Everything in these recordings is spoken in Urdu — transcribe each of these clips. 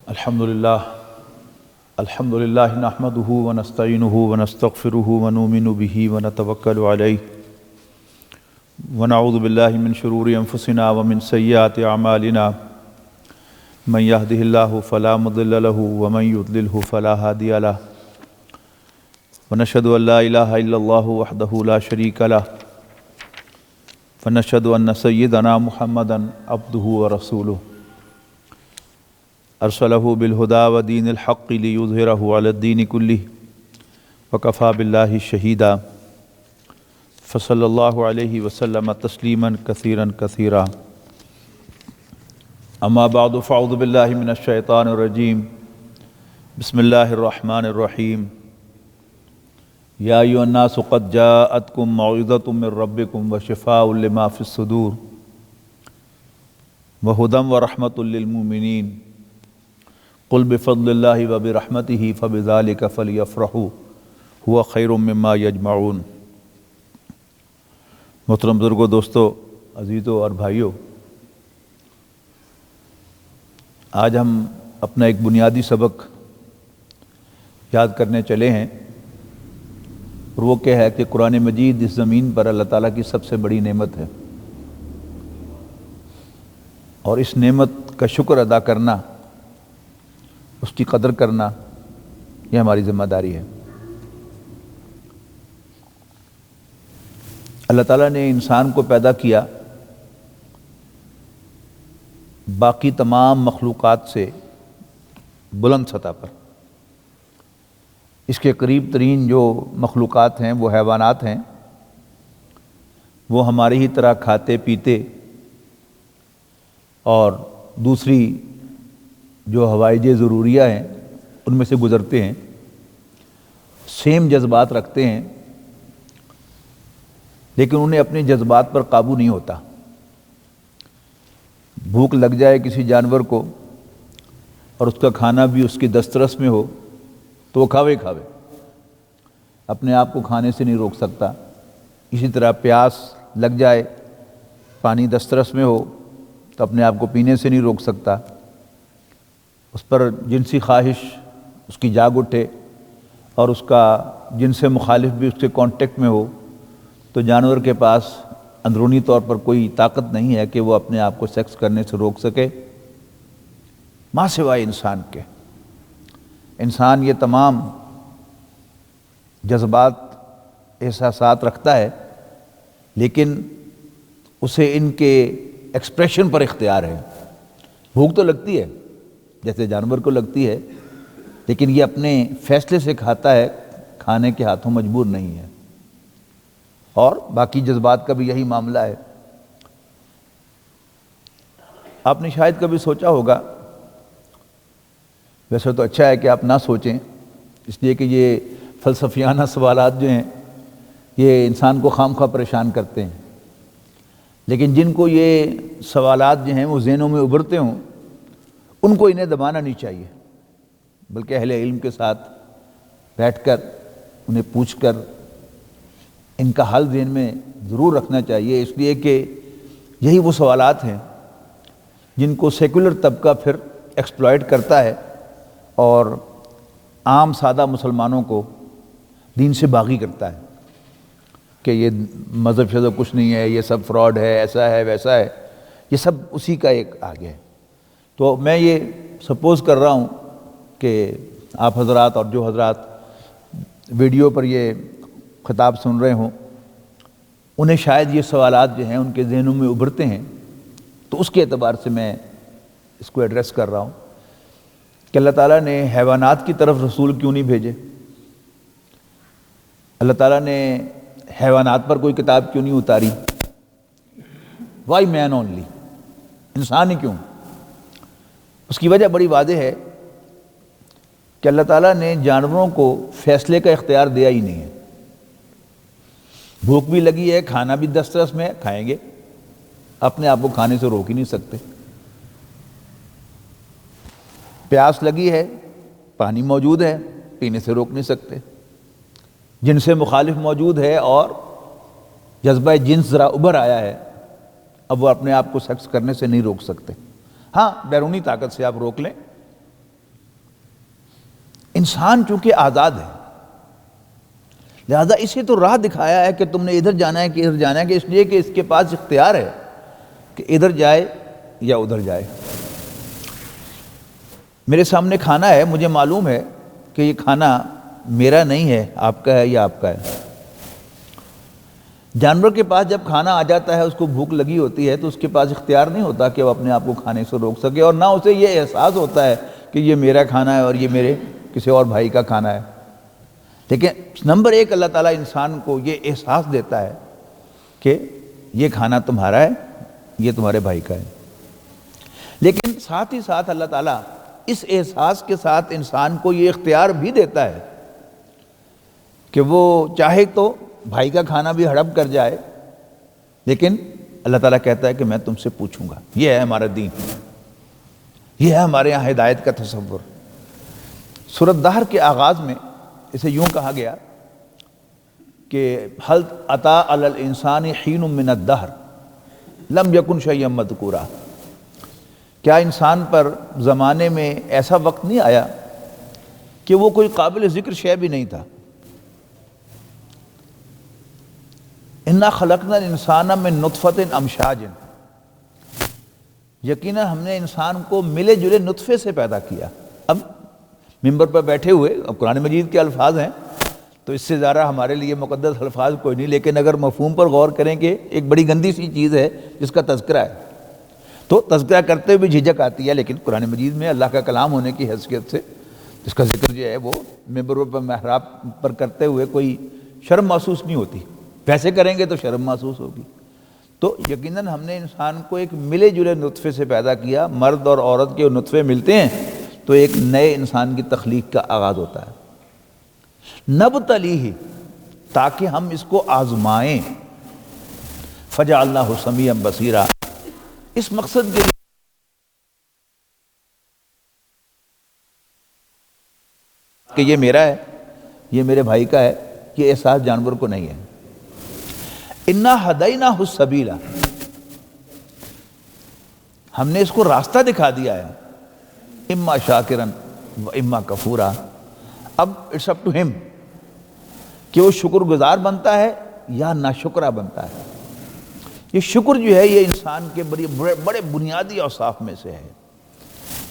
الحمدللہ نحمدہ ونستعینہ ونستغفرہ ونؤمن بہ ونتوکل علیہ ونعوذ باللہ من شرور انفسنا ومن سیئات اعمالنا من یہدہ اللہ فلا مضل لہ ومن یضللہ فلا ہادی لہ ونشہد ان لا الہ الا اللہ وحدہ لا شریک لہ ونشہد ان سیدنا محمدا عبدہ ورسولہ ارسلہ بالہدی ودین الحق لیظہرہ علی الدین کلہ وکفی باللہ شہیدا فصلی اللہ علیہ وسلم تسلیما کثیرا کثیرا اما بعد فاعوذ باللہ من الشیطان الرجیم بسم اللہ الرحمن الرحیم یا ایھا الناس قد جاءتکم موعظۃ من ربکم وشفاء لما فی الصدور وہدی ورحمۃ للمؤمنین قل بفضل اللہ وبرحمتہ فبذلک فلیفرحوا ھو خیر مما یجمعون۔ محترم بزرگوں، دوستو، عزیزوں اور بھائیوں، آج ہم اپنا ایک بنیادی سبق یاد کرنے چلے ہیں، اور وہ کیا ہے کہ قرآن مجید اس زمین پر اللہ تعالیٰ کی سب سے بڑی نعمت ہے، اور اس نعمت کا شکر ادا کرنا، اس کی قدر کرنا، یہ ہماری ذمہ داری ہے۔ اللہ تعالیٰ نے انسان کو پیدا کیا باقی تمام مخلوقات سے بلند سطح پر۔ اس کے قریب ترین جو مخلوقات ہیں وہ حیوانات ہیں، وہ ہماری ہی طرح کھاتے پیتے اور دوسری جو ہوائج ضروریہ ہیں ان میں سے گزرتے ہیں، سیم جذبات رکھتے ہیں، لیکن انہیں اپنے جذبات پر قابو نہیں ہوتا۔ بھوک لگ جائے کسی جانور کو اور اس کا کھانا بھی اس کی دسترس میں ہو تو وہ کھاوے اپنے آپ کو کھانے سے نہیں روک سکتا۔ اسی طرح پیاس لگ جائے، پانی دسترس میں ہو تو اپنے آپ کو پینے سے نہیں روک سکتا۔ اس پر جنسی خواہش اس کی جاگ اٹھے اور اس کا جن سے مخالف بھی اس کے کانٹیکٹ میں ہو تو جانور کے پاس اندرونی طور پر کوئی طاقت نہیں ہے کہ وہ اپنے آپ کو سیکس کرنے سے روک سکے، ماں سوائے انسان کے۔ انسان یہ تمام جذبات، احساسات رکھتا ہے، لیکن اسے ان کے ایکسپریشن پر اختیار ہے۔ بھوک تو لگتی ہے جیسے جانور کو لگتی ہے، لیکن یہ اپنے فیصلے سے کھاتا ہے، کھانے کے ہاتھوں مجبور نہیں ہے۔ اور باقی جذبات کا بھی یہی معاملہ ہے۔ آپ نے شاید کبھی سوچا ہوگا، ویسے تو اچھا ہے کہ آپ نہ سوچیں، اس لیے کہ یہ فلسفیانہ سوالات جو ہیں یہ انسان کو خام خواہ پریشان کرتے ہیں، لیکن جن کو یہ سوالات جو ہیں وہ ذہنوں میں ابھرتے ہوں ان کو انہیں دبانا نہیں چاہیے، بلکہ اہل علم کے ساتھ بیٹھ کر انہیں پوچھ کر ان کا حل ذہن میں ضرور رکھنا چاہیے، اس لیے کہ یہی وہ سوالات ہیں جن کو سیکولر طبقہ پھر ایکسپلائٹ کرتا ہے اور عام سادہ مسلمانوں کو دین سے باغی کرتا ہے کہ یہ مذہب شذب کچھ نہیں ہے، یہ سب فراڈ ہے، ایسا ہے ویسا ہے، یہ سب اسی کا ایک آگے ہے۔ تو میں یہ سپوز کر رہا ہوں کہ آپ حضرات اور جو حضرات ویڈیو پر یہ خطاب سن رہے ہوں انہیں شاید یہ سوالات جو ہیں ان کے ذہنوں میں ابھرتے ہیں، تو اس کے اعتبار سے میں اس کو ایڈریس کر رہا ہوں کہ اللہ تعالیٰ نے حیوانات کی طرف رسول کیوں نہیں بھیجے؟ اللہ تعالیٰ نے حیوانات پر کوئی کتاب کیوں نہیں اتاری؟ وائی مین اونلی؟ انسان ہی کیوں؟ اس کی وجہ بڑی واضح ہے کہ اللہ تعالیٰ نے جانوروں کو فیصلے کا اختیار دیا ہی نہیں ہے۔ بھوک بھی لگی ہے، کھانا بھی دسترس میں ہے، کھائیں گے، اپنے آپ کو کھانے سے روک ہی نہیں سکتے۔ پیاس لگی ہے، پانی موجود ہے، پینے سے روک نہیں سکتے۔ جن سے مخالف موجود ہے اور جذبہ جنس ذرا ابھر آیا ہے، اب وہ اپنے آپ کو سیکس کرنے سے نہیں روک سکتے۔ ہاں، بیرونی طاقت سے آپ روک لیں، انسان چونکہ آزاد ہے، لہذا اسے تو راہ دکھایا ہے کہ تم نے ادھر جانا ہے کہ ادھر جانا ہے، کہ اس لیے کہ اس کے پاس اختیار ہے کہ ادھر جائے یا ادھر جائے۔ میرے سامنے کھانا ہے، مجھے معلوم ہے کہ یہ کھانا میرا نہیں ہے، آپ کا ہے یا آپ کا ہے۔ جانور کے پاس جب کھانا آ جاتا ہے، اس کو بھوک لگی ہوتی ہے، تو اس کے پاس اختیار نہیں ہوتا کہ وہ اپنے آپ کو کھانے سے روک سکے، اور نہ اسے یہ احساس ہوتا ہے کہ یہ میرا کھانا ہے اور یہ میرے کسی اور بھائی کا کھانا ہے۔ لیکن نمبر ایک اللہ تعالیٰ انسان کو یہ احساس دیتا ہے کہ یہ کھانا تمہارا ہے، یہ تمہارے بھائی کا ہے۔ لیکن ساتھ ہی ساتھ اللہ تعالیٰ اس احساس کے ساتھ انسان کو یہ اختیار بھی دیتا ہے کہ وہ چاہے تو بھائی کا کھانا بھی ہڑپ کر جائے، لیکن اللہ تعالیٰ کہتا ہے کہ میں تم سے پوچھوں گا۔ یہ ہے ہمارا دین، یہ ہے ہمارے یہاں ہدایت کا تصور۔ سورۃ دہر کے آغاز میں اسے یوں کہا گیا کہ هل اتى علی الانسان حین من الدہر لم یکن شیئا مذکورا، کیا انسان پر زمانے میں ایسا وقت نہیں آیا کہ وہ کوئی قابل ذکر شے بھی نہیں تھا؟ انا خلقنا الانسان من نطفۃ امشاج، یقیناً ہم نے انسان کو ملے جلے نطفے سے پیدا کیا۔ اب ممبر پر بیٹھے ہوئے، اب قرآن مجید کے الفاظ ہیں تو اس سے زیادہ ہمارے لیے مقدس الفاظ کوئی نہیں، لیکن اگر مفہوم پر غور کریں کہ ایک بڑی گندی سی چیز ہے جس کا تذکرہ ہے، تو تذکرہ کرتے ہوئے جھجک آتی ہے، لیکن قرآن مجید میں اللہ کا کلام ہونے کی حیثیت سے جس کا ذکر جو ہے وہ ممبر پر محراب پر کرتے ہوئے کوئی شرم محسوس نہیں ہوتی، ویسے کریں گے تو شرم محسوس ہوگی۔ تو یقیناً ہم نے انسان کو ایک ملے جلے نطفے سے پیدا کیا، مرد اور عورت کے نطفے ملتے ہیں تو ایک نئے انسان کی تخلیق کا آغاز ہوتا ہے۔ نبتلیہ، تاکہ ہم اس کو آزمائیں، فجعلناہ سمیعا بصیرا، اس مقصد کے لیے کہ یہ میرا ہے، یہ میرے بھائی کا ہے، یہ احساس جانور کو نہیں ہے۔ انا ہدیناہ السبیل، ہم نے اس کو راستہ دکھا دیا ہے، اما شاکرا و اما کفورا، اب اٹس اپ ٹو ہم کہ وہ شکر گزار بنتا ہے یا ناشکرہ بنتا ہے۔ یہ شکر جو ہے یہ انسان کے بڑے بنیادی اوصاف میں سے ہے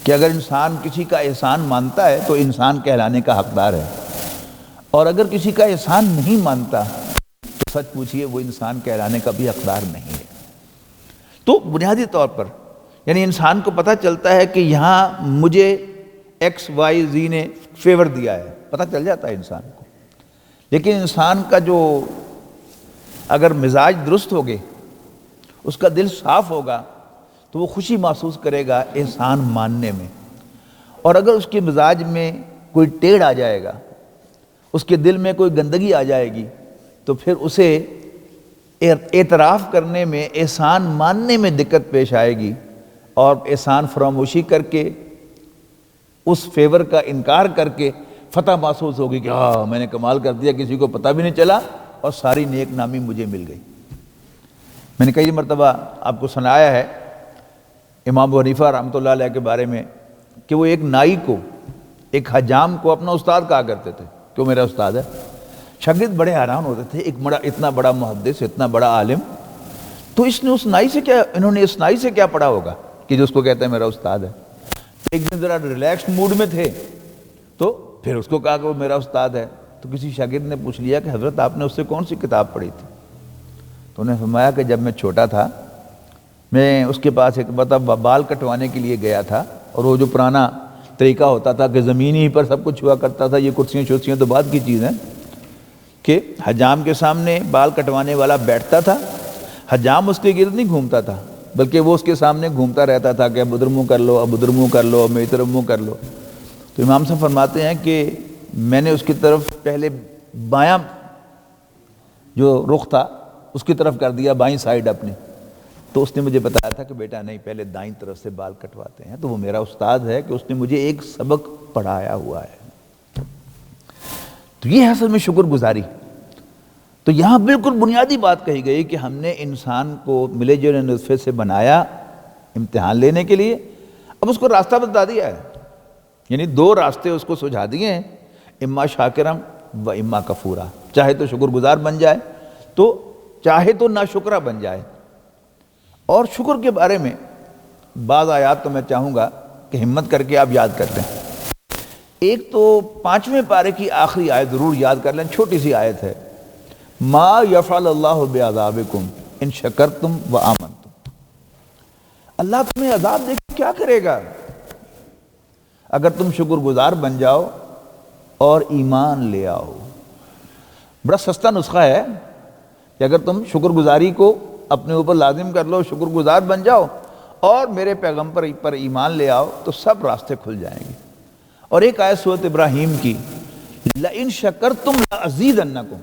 کہ اگر انسان کسی کا احسان مانتا ہے تو انسان کہلانے کا حقدار ہے، اور اگر کسی کا احسان نہیں مانتا تو سچ پوچھئے وہ انسان کہلانے کا بھی حقدار نہیں ہے۔ تو بنیادی طور پر یعنی انسان کو پتہ چلتا ہے کہ یہاں مجھے ایکس وائی زی نے فیور دیا ہے، پتہ چل جاتا ہے انسان کو۔ لیکن انسان کا جو اگر مزاج درست ہوگے، اس کا دل صاف ہوگا، تو وہ خوشی محسوس کرے گا احسان ماننے میں، اور اگر اس کے مزاج میں کوئی ٹیڑھ آ جائے گا، اس کے دل میں کوئی گندگی آ جائے گی، تو پھر اسے اعتراف کرنے میں، احسان ماننے میں دقت پیش آئے گی، اور احسان فراموشی کر کے، اس فیور کا انکار کر کے فتح محسوس ہوگی کہ ہاں میں نے کمال کر دیا، کسی کو پتہ بھی نہیں چلا اور ساری نیک نامی مجھے مل گئی۔ میں نے کئی مرتبہ آپ کو سنایا ہے امام ابو حنیفہ رحمۃ اللہ علیہ کے بارے میں کہ وہ ایک نائی کو، ایک حجام کو اپنا استاد کہا کرتے تھے کہ وہ میرا استاد ہے۔ شاگرد بڑے حیران ہوتے تھے، اتنا بڑا محدث، اتنا بڑا عالم، تو انہوں نے اس نائی سے کیا پڑھا ہوگا کہ جو اس کو کہتا ہے میرا استاد ہے۔ ایک دن ذرا ریلیکس موڈ میں تھے تو پھر اس کو کہا کہ وہ میرا استاد ہے۔ تو کسی شاگرد نے پوچھ لیا کہ حضرت آپ نے اس سے کون سی کتاب پڑھی تھی؟ تو انہوں نے فرمایا کہ جب میں چھوٹا تھا، میں اس کے پاس ایک بال کٹوانے کے لیے گیا تھا، اور وہ جو پرانا طریقہ ہوتا تھا کہ زمین ہی پر سب کچھ ہوا کرتا تھا، یہ کرسیاں شرسیاں تو بعد کی چیز ہیں، کہ حجام کے سامنے بال کٹوانے والا بیٹھتا تھا، حجام اس کے گرد نہیں گھومتا تھا، بلکہ وہ اس کے سامنے گھومتا رہتا تھا کہ اب ادھر منہ کر لو، اب ادھر منہ کر لو، میری طرف منہ کر لو۔ تو امام صاحب فرماتے ہیں کہ میں نے اس کی طرف پہلے بایاں جو رخ تھا اس کی طرف کر دیا، بائیں سائیڈ اپنے، تو اس نے مجھے بتایا تھا کہ بیٹا نہیں، پہلے دائیں طرف سے بال کٹواتے ہیں۔ تو وہ میرا استاد ہے کہ اس نے مجھے ایک سبق پڑھایا ہوا ہے۔ تو یہ ہے اصل میں شکر گزاری۔ تو یہاں بالکل بنیادی بات کہی گئی کہ ہم نے انسان کو ملے جلے نطفے سے بنایا امتحان لینے کے لیے، اب اس کو راستہ بتا دیا ہے، یعنی دو راستے اس کو سجھا دیے ہیں اما شاکرم و اما کفورا، چاہے تو شکر گزار بن جائے تو چاہے تو ناشکرہ بن جائے۔ اور شکر کے بارے میں بعض آیات تو میں چاہوں گا کہ ہمت کر کے آپ یاد کر لیں۔ ایک تو 5ویں پارے کی آخری آیت ضرور یاد کر لیں، چھوٹی سی آیت ہے، ما یفعل اللہ بعذابکم ان شکرتم و آمنتم۔ اللہ تمہیں عذاب دے کے کیا کرے گا اگر تم شکر گزار بن جاؤ اور ایمان لے آؤ۔ بڑا سستا نسخہ ہے کہ اگر تم شکر گزاری کو اپنے اوپر لازم کر لو، شکر گزار بن جاؤ اور میرے پیغمبر پر ایمان لے آؤ تو سب راستے کھل جائیں گے۔ اور ایک آیت سورۃ ابراہیم کی، لَإِن شَكَرْتُمْ لَأَزِيدَنَّكُمْ،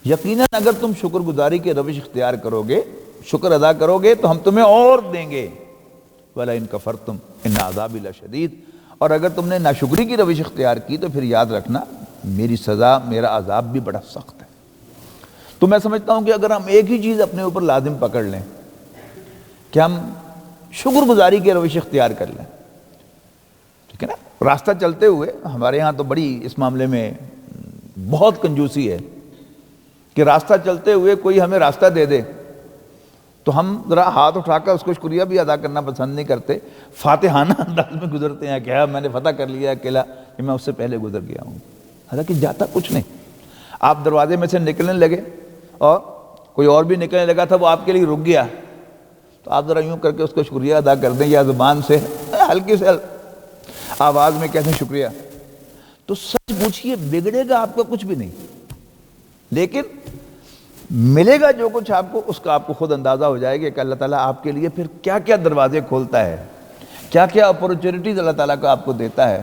یقیناً اگر تم شکر گزاری کے روش اختیار کرو گے، شکر ادا کرو گے تو ہم تمہیں اور دیں گے، وَلَئِن كَفَرْتُمْ إِنَّ عَذَابِي لَشَدِيدٌ، اور اگر تم نے ناشکری کی روش اختیار کی تو پھر یاد رکھنا میری سزا، میرا عذاب بھی بڑا سخت ہے۔ تو میں سمجھتا ہوں کہ اگر ہم ایک ہی چیز اپنے اوپر لازم پکڑ لیں کہ ہم شکر گزاری کے روش اختیار کر لیں، ٹھیک ہے نا۔ راستہ چلتے ہوئے ہمارے ہاں تو بڑی اس معاملے میں بہت کنجوسی ہے کہ راستہ چلتے ہوئے کوئی ہمیں راستہ دے دے تو ہم ذرا ہاتھ اٹھا کر اس کو شکریہ بھی ادا کرنا پسند نہیں کرتے، فاتحانہ انداز میں گزرتے ہیں کہ ہاں میں نے فتح کر لیا اکیلا کہ میں اس سے پہلے گزر گیا ہوں، حالانکہ جاتا کچھ نہیں۔ آپ دروازے میں سے نکلنے لگے اور کوئی اور بھی نکلنے لگا تھا، وہ آپ کے لیے رک گیا تو آپ ذرا یوں کر کے اس کو شکریہ ادا کر دیں، یا زبان سے ہلکی سے آواز میں کہتے ہیں شکریہ، تو سچ پوچھئے بگڑے گا آپ کا کچھ بھی نہیں، لیکن ملے گا جو کچھ آپ کو، اس کا آپ کو خود اندازہ ہو جائے گا کہ اللہ تعالیٰ آپ کے لیے پھر کیا کیا دروازے کھولتا ہے، کیا کیا اپورچونٹیز اللہ تعالیٰ کا آپ کو دیتا ہے،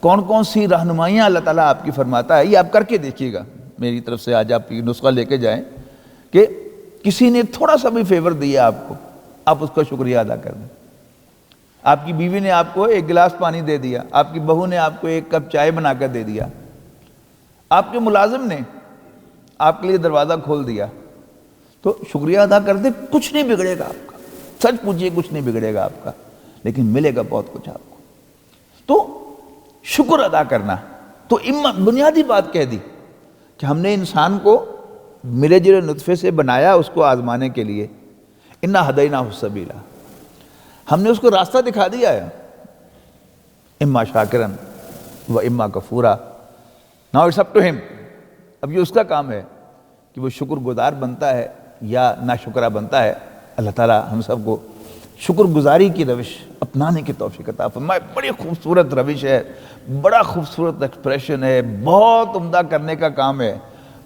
کون کون سی رہنمائیاں اللہ تعالیٰ آپ کی فرماتا ہے۔ یہ آپ کر کے دیکھیے گا، میری طرف سے آج آپ یہ نسخہ لے کے جائیں کہ کسی نے تھوڑا سا بھی فیور دیا آپ کو، آپ اس کا شکریہ ادا کر دیں۔ آپ کی بیوی نے آپ کو ایک گلاس پانی دے دیا، آپ کی بہو نے آپ کو ایک کپ چائے بنا کر دے دیا، آپ کے ملازم نے آپ کے لیے دروازہ کھول دیا، تو شکریہ ادا کر دیں، کچھ نہیں بگڑے گا آپ کا، سچ پوچھئے کچھ نہیں بگڑے گا آپ کا، لیکن ملے گا بہت کچھ آپ کو۔ تو شکر ادا کرنا تو بنیادی بات کہہ دی کہ ہم نے انسان کو ملے جلے نطفے سے بنایا اس کو آزمانے کے لیے، اِنَّا هَدَيْنَاهُ السَّبِيلَ، ہم نے اس کو راستہ دکھا دیا ہے، اما شاکرن و اما کفورا، ناؤ اٹس اپ ٹو ہم، اب یہ اس کا کام ہے کہ وہ شکر گزار بنتا ہے یا ناشکرہ بنتا ہے۔ اللہ تعالیٰ ہم سب کو شکر گزاری کی روش اپنانے کی توفیق عطا فرمائے۔ بڑی خوبصورت روش ہے، بڑا خوبصورت ایکسپریشن ہے، بہت عمدہ کرنے کا کام ہے،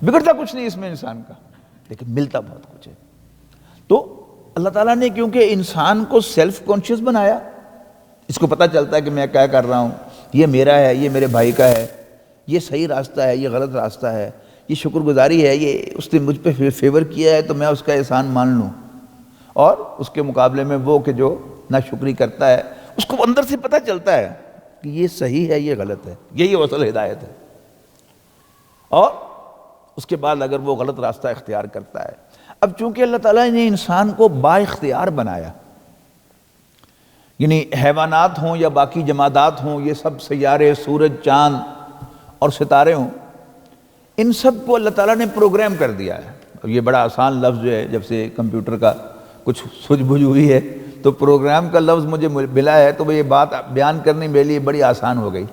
بگڑتا کچھ نہیں اس میں انسان کا، لیکن ملتا بہت کچھ ہے۔ تو اللہ تعالیٰ نے کیونکہ انسان کو سیلف کانشیس بنایا، اس کو پتہ چلتا ہے کہ میں کیا کر رہا ہوں، یہ میرا ہے، یہ میرے بھائی کا ہے، یہ صحیح راستہ ہے، یہ غلط راستہ ہے، یہ شکر گزاری ہے، یہ اس نے مجھ پہ فیور کیا ہے تو میں اس کا احسان مان لوں، اور اس کے مقابلے میں وہ کہ جو ناشکری کرتا ہے اس کو اندر سے پتہ چلتا ہے کہ یہ صحیح ہے، یہ غلط ہے، یہی اصل ہدایت ہے، اور اس کے بعد اگر وہ غلط راستہ اختیار کرتا ہے۔ اب چونکہ اللہ تعالیٰ نے انسان کو با اختیار بنایا، یعنی حیوانات ہوں یا باقی جمادات ہوں، یہ سب سیارے، سورج، چاند اور ستارے ہوں، ان سب کو اللہ تعالیٰ نے پروگرام کر دیا ہے۔ اور یہ بڑا آسان لفظ جو ہے، جب سے کمپیوٹر کا کچھ سوجھ بوجھ ہوئی ہے تو پروگرام کا لفظ مجھے ملا ہے، تو یہ بات بیان کرنے میرے لیے بڑی آسان ہو گئی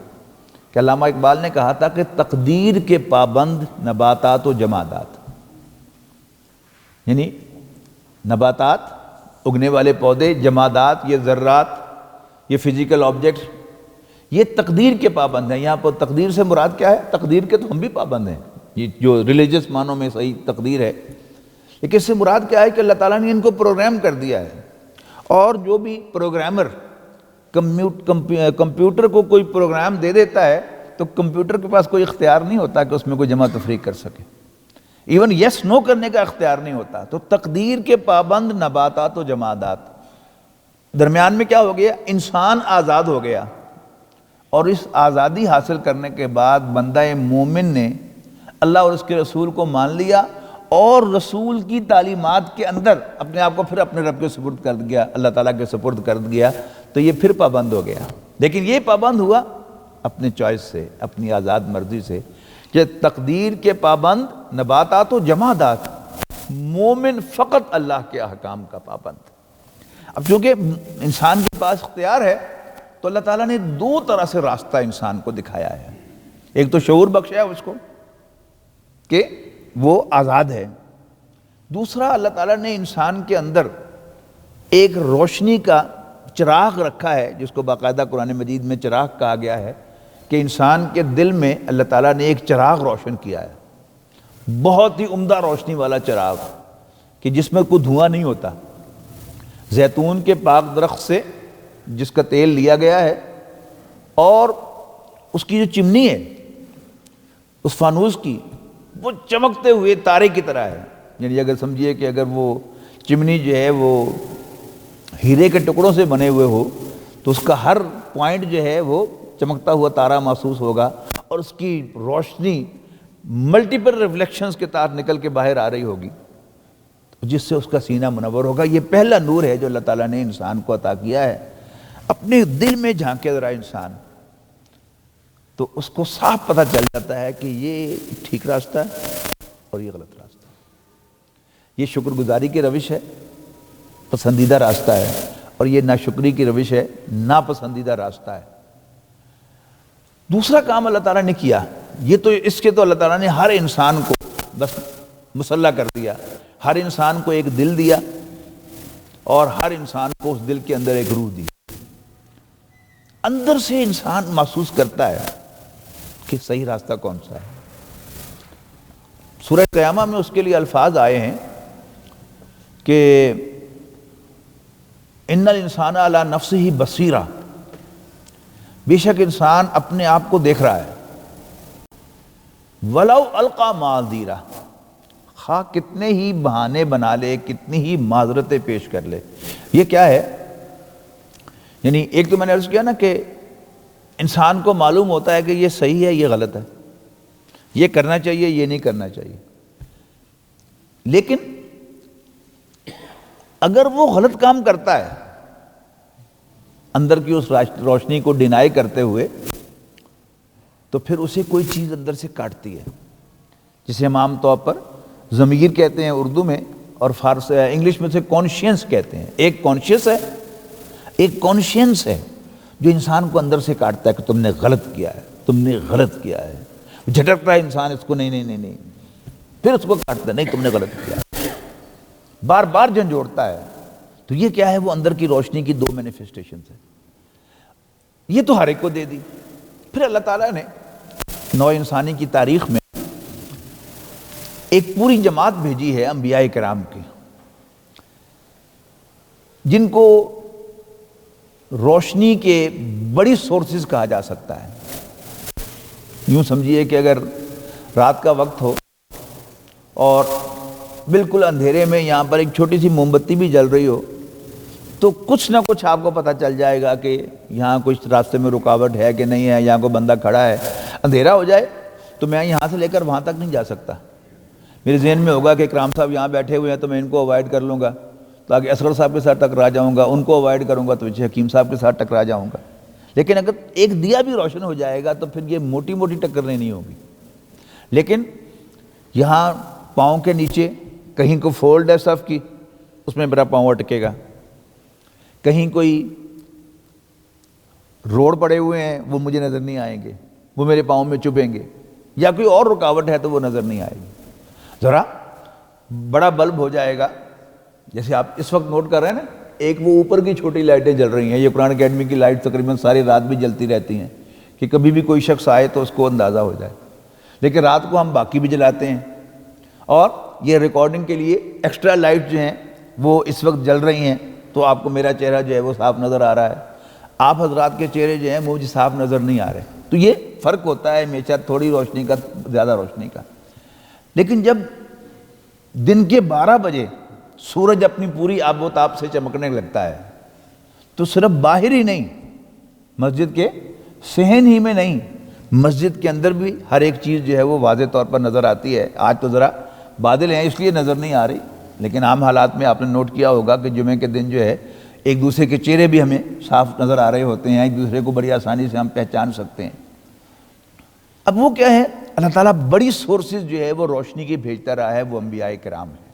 کہ علامہ اقبال نے کہا تھا کہ تقدیر کے پابند نباتات و جمادات، یعنی نباتات، اگنے والے پودے، جمادات، یہ ذرات، یہ فزیکل آبجیکٹس، یہ تقدیر کے پابند ہیں۔ یہاں پر تقدیر سے مراد کیا ہے؟ تقدیر کے تو ہم بھی پابند ہیں، یہ جو ریلیجس معنوں میں صحیح تقدیر ہے، لیکن اس سے مراد کیا ہے کہ اللہ تعالیٰ نے ان کو پروگرام کر دیا ہے۔ اور جو بھی پروگرامر کمپیوٹر کو کوئی پروگرام دے دیتا ہے تو کمپیوٹر کے پاس کوئی اختیار نہیں ہوتا کہ اس میں کوئی جمع تفریق کر سکے، ایون یس نو کرنے کا اختیار نہیں ہوتا۔ تو تقدیر کے پابند نباتات و جمادات، درمیان میں کیا ہو گیا؟ انسان آزاد ہو گیا، اور اس آزادی حاصل کرنے کے بعد بندہ مومن نے اللہ اور اس کے رسول کو مان لیا، اور رسول کی تعلیمات کے اندر اپنے آپ کو پھر اپنے رب کے سپرد کر دیا، اللہ تعالیٰ کے سپرد کر دیا، تو یہ پھر پابند ہو گیا۔ لیکن یہ پابند ہوا اپنے چوائس سے، اپنی آزاد مرضی سے، کہ تقدیر کے پابند نباتات و جمادات، مومن فقط اللہ کے احکام کا پابند۔ اب چونکہ انسان کے پاس اختیار ہے تو اللہ تعالیٰ نے دو طرح سے راستہ انسان کو دکھایا ہے۔ ایک تو شعور بخشا ہے اس کو کہ وہ آزاد ہے، دوسرا اللہ تعالیٰ نے انسان کے اندر ایک روشنی کا چراغ رکھا ہے، جس کو باقاعدہ قرآن مجید میں چراغ کہا گیا ہے، کہ انسان کے دل میں اللہ تعالیٰ نے ایک چراغ روشن کیا ہے، بہت ہی عمدہ روشنی والا چراغ، کہ جس میں کوئی دھواں نہیں ہوتا، زیتون کے پاک درخت سے جس کا تیل لیا گیا ہے، اور اس کی جو چمنی ہے اس فانوس کی، وہ چمکتے ہوئے تارے کی طرح ہے۔ یعنی اگر سمجھیے کہ اگر وہ چمنی جو ہے وہ ہیرے کے ٹکڑوں سے بنے ہوئے ہو تو اس کا ہر پوائنٹ جو ہے وہ چمکتا ہوا تارا محسوس ہوگا، اور اس کی روشنی ملٹیپل ریفلیکشنز کے تحت نکل کے باہر آ رہی ہوگی، جس سے اس کا سینہ منور ہوگا۔ یہ پہلا نور ہے جو اللہ تعالیٰ نے انسان کو عطا کیا ہے۔ اپنے دل میں جھانکے ذرا انسان، تو اس کو صاف پتہ چل جاتا ہے کہ یہ ٹھیک راستہ ہے اور یہ غلط راستہ ہے، یہ شکر گزاری کی روش ہے، پسندیدہ راستہ ہے، اور یہ ناشکری کی روش ہے، ناپسندیدہ راستہ ہے۔ دوسرا کام اللہ تعالیٰ نے کیا، یہ تو اس کے تو اللہ تعالیٰ نے ہر انسان کو بس مسلح کر دیا، ہر انسان کو ایک دل دیا، اور ہر انسان کو اس دل کے اندر ایک روح دی۔ اندر سے انسان محسوس کرتا ہے کہ صحیح راستہ کون سا ہے۔ سورہ قیامہ میں اس کے لیے الفاظ آئے ہیں کہ ان الانسان علی نفسہ بصیرہ، بے شک انسان اپنے آپ کو دیکھ رہا ہے، ولو القی معاذیرہ، خواہ کتنے ہی بہانے بنا لے، کتنی ہی معذرتیں پیش کر لے۔ یہ کیا ہے؟ یعنی ایک تو میں نے عرض کیا نا کہ انسان کو معلوم ہوتا ہے کہ یہ صحیح ہے، یہ غلط ہے، یہ کرنا چاہیے، یہ نہیں کرنا چاہیے، لیکن اگر وہ غلط کام کرتا ہے اندر کی اس روشنی کو ڈینائی کرتے ہوئے، تو پھر اسے کوئی چیز اندر سے کاٹتی ہے، جسے ہم عام طور پر ضمیر کہتے ہیں اردو میں، اور انگلش میں سے کانشینس کہتے ہیں۔ ایک کانشیس ہے، ایک کانشینس ہے جو انسان کو اندر سے کاٹتا ہے کہ تم نے غلط کیا ہے، تم نے غلط کیا ہے۔ جھٹکتا ہے انسان اس کو، نہیں، پھر اس کو کاٹتا ہے، نہیں تم نے غلط کیا، بار بار جھنجھوڑتا ہے۔ تو یہ کیا ہے؟ وہ اندر کی روشنی کی دو مینیفیسٹیشنز ہیں۔ یہ تو ہر ایک کو دے دی۔ پھر اللہ تعالیٰ نے نوع انسانی کی تاریخ میں ایک پوری جماعت بھیجی ہے انبیاء کرام کی، جن کو روشنی کے بڑی سورسز کہا جا سکتا ہے۔ یوں سمجھیے کہ اگر رات کا وقت ہو اور بالکل اندھیرے میں یہاں پر ایک چھوٹی سی موم بتی بھی جل رہی ہو، تو کچھ نہ کچھ آپ کو پتہ چل جائے گا کہ یہاں کچھ راستے میں رکاوٹ ہے کہ نہیں ہے، یہاں کوئی بندہ کھڑا ہے۔ اندھیرا ہو جائے تو میں یہاں سے لے کر وہاں تک نہیں جا سکتا، میرے ذہن میں ہوگا کہ اکرام صاحب یہاں بیٹھے ہوئے ہیں تو میں ان کو اوائڈ کر لوں گا، تاکہ اصغر صاحب کے ساتھ ٹکرا جاؤں گا، ان کو اوائڈ کروں گا تو پیچھے حکیم صاحب کے ساتھ ٹکرا جاؤں گا۔ لیکن اگر ایک دیا بھی روشن ہو جائے گا تو پھر یہ موٹی موٹی ٹکریں نہیں ہوگی۔ لیکن یہاں پاؤں کے نیچے کہیں کو فولڈ ہے صف کی، اس میں میرا پاؤں اٹکے گا، کہیں کوئی روڑ پڑے ہوئے ہیں وہ مجھے نظر نہیں آئیں گے، وہ میرے پاؤں میں چبھیں گے، یا کوئی اور رکاوٹ ہے تو وہ نظر نہیں آئے گی۔ ذرا بڑا بلب ہو جائے گا، جیسے آپ اس وقت نوٹ کر رہے ہیں نا، ایک وہ اوپر کی چھوٹی لائٹیں جل رہی ہیں، یہ قرآن اکیڈمی کی لائٹ تقریباً ساری رات بھی جلتی رہتی ہیں کہ کبھی بھی کوئی شخص آئے تو اس کو اندازہ ہو جائے، لیکن رات کو ہم باقی بھی جلاتے ہیں۔ اور یہ ریکارڈنگ کے لیے ایکسٹرا لائٹ جو ہیں وہ اس وقت جل رہی ہیں، تو آپ کو میرا چہرہ جو ہے وہ صاف نظر آ رہا ہے، آپ حضرات کے چہرے جو ہیں وہ مجھے صاف نظر نہیں آ رہے۔ تو یہ فرق ہوتا ہے ہمیشہ تھوڑی روشنی کا، زیادہ روشنی کا۔ لیکن جب دن کے 12 بجے سورج اپنی پوری آب و تاب سے چمکنے لگتا ہے، تو صرف باہر ہی نہیں، مسجد کے صحن ہی میں نہیں، مسجد کے اندر بھی ہر ایک چیز جو ہے وہ واضح طور پر نظر آتی ہے۔ آج تو ذرا بادل ہیں اس لیے نظر نہیں آ رہی، لیکن عام حالات میں آپ نے نوٹ کیا ہوگا کہ جمعے کے دن جو ہے ایک دوسرے کے چہرے بھی ہمیں صاف نظر آ رہے ہوتے ہیں، ایک دوسرے کو بڑی آسانی سے ہم پہچان سکتے ہیں۔ اب وہ کیا ہے؟ اللہ تعالیٰ بڑی سورسز جو ہے وہ روشنی کی بھیجتا رہا ہے، وہ انبیاء کرام ہیں،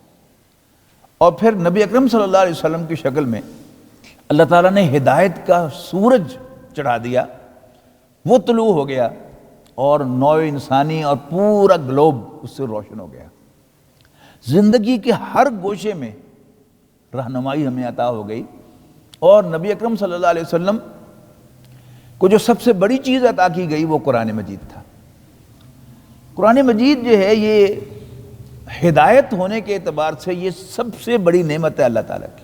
اور پھر نبی اکرم صلی اللہ علیہ وسلم کی شکل میں اللہ تعالیٰ نے ہدایت کا سورج چڑھا دیا، وہ طلوع ہو گیا اور نوع انسانی اور پورا گلوب اس سے روشن ہو گیا۔ زندگی کے ہر گوشے میں رہنمائی ہمیں عطا ہو گئی، اور نبی اکرم صلی اللہ علیہ وسلم کو جو سب سے بڑی چیز عطا کی گئی وہ قرآن مجید تھا۔ قرآن مجید جو ہے یہ ہدایت ہونے کے اعتبار سے یہ سب سے بڑی نعمت ہے اللہ تعالیٰ کی۔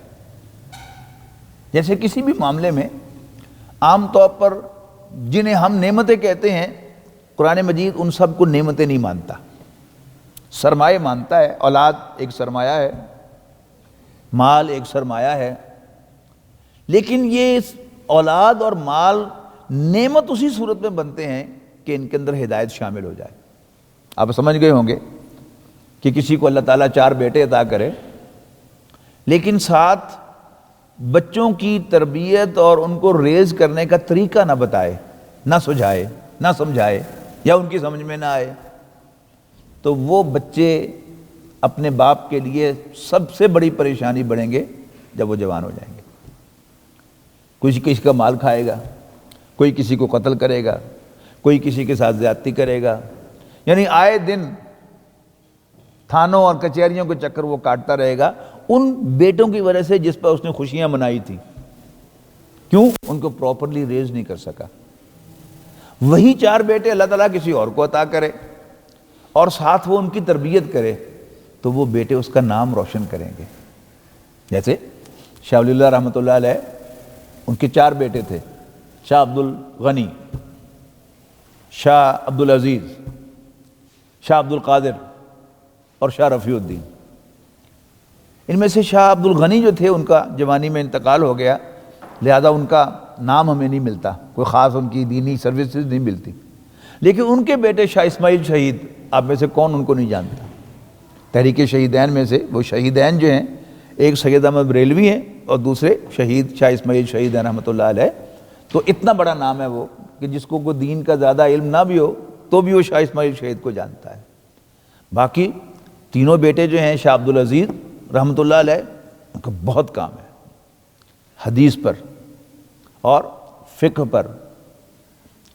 جیسے کسی بھی معاملے میں عام طور پر جنہیں ہم نعمتیں کہتے ہیں، قرآن مجید ان سب کو نعمتیں نہیں مانتا، سرمایہ مانتا ہے۔ اولاد ایک سرمایہ ہے، مال ایک سرمایہ ہے، لیکن یہ اولاد اور مال نعمت اسی صورت میں بنتے ہیں کہ ان کے اندر ہدایت شامل ہو جائے۔ آپ سمجھ گئے ہوں گے کہ کسی کو اللہ تعالیٰ 4 بیٹے عطا کرے، لیکن ساتھ بچوں کی تربیت اور ان کو ریز کرنے کا طریقہ نہ بتائے، نہ سجھائے، نہ سمجھائے، یا ان کی سمجھ میں نہ آئے، تو وہ بچے اپنے باپ کے لیے سب سے بڑی پریشانی بنیں گے جب وہ جوان ہو جائیں گے۔ کوئی کسی کا مال کھائے گا، کوئی کسی کو قتل کرے گا، کوئی کسی کے ساتھ زیادتی کرے گا، یعنی آئے دن تھانوں اور کچہریوں کے چکر وہ کاٹتا رہے گا ان بیٹوں کی وجہ سے جس پر اس نے خوشیاں منائی تھی۔ کیوں؟ ان کو پراپرلی ریز نہیں کر سکا۔ وہی 4 بیٹے اللہ تعالیٰ کسی اور کو عطا کرے اور ساتھ وہ ان کی تربیت کرے تو وہ بیٹے اس کا نام روشن کریں گے۔ جیسے شاہ ولی اللہ رحمۃ اللہ علیہ، ان کے 4 بیٹے تھے، شاہ عبد الغنی، شاہ عبد العزیز، شاہ عبد القادر اور شاہ رفیع الدین۔ ان میں سے شاہ عبد الغنی جو تھے ان کا جوانی میں انتقال ہو گیا، لہذا ان کا نام ہمیں نہیں ملتا، کوئی خاص ان کی دینی سروسز نہیں ملتی، لیکن ان کے بیٹے شاہ اسماعیل شہید، آپ میں سے کون ان کو نہیں جانتا؟ تحریک شہیدین میں سے وہ شہیدین جو ہیں، ایک سید احمد بریلوی ہیں اور دوسرے شہید شاہ اسماعیل شہید ہیں رحمۃ اللہ علیہ۔ تو اتنا بڑا نام ہے وہ کہ جس کو کوئی دین کا زیادہ علم نہ بھی ہو تو بھی وہ شاہ اسماعیل شہید کو جانتا ہے۔ باقی تینوں بیٹے جو ہیں، شاہ عبد العزیز رحمۃ اللہ علیہ، ان کا بہت کام ہے حدیث پر اور فقہ پر،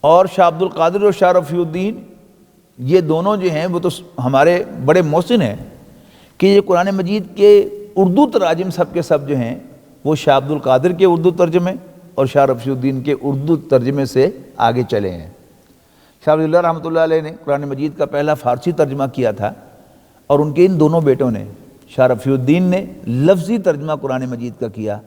اور شاہ عبد القادر اور شاہ رفیع الدین یہ دونوں جو ہیں وہ تو ہمارے بڑے محسن ہیں کہ یہ قرآن مجید کے اردو تراجم سب کے سب جو ہیں وہ شاہ عبد القادر کے اردو ترجمے اور شاہ رفیع الدین کے اردو ترجمے سے آگے چلے ہیں۔ شاہ ولی اللہ رحمۃ اللہ علیہ نے قرآن مجید کا پہلا فارسی ترجمہ کیا تھا، اور ان کے ان دونوں بیٹوں نے، شاہ رفیع الدین نے لفظی ترجمہ قرآن مجید کا کیا۔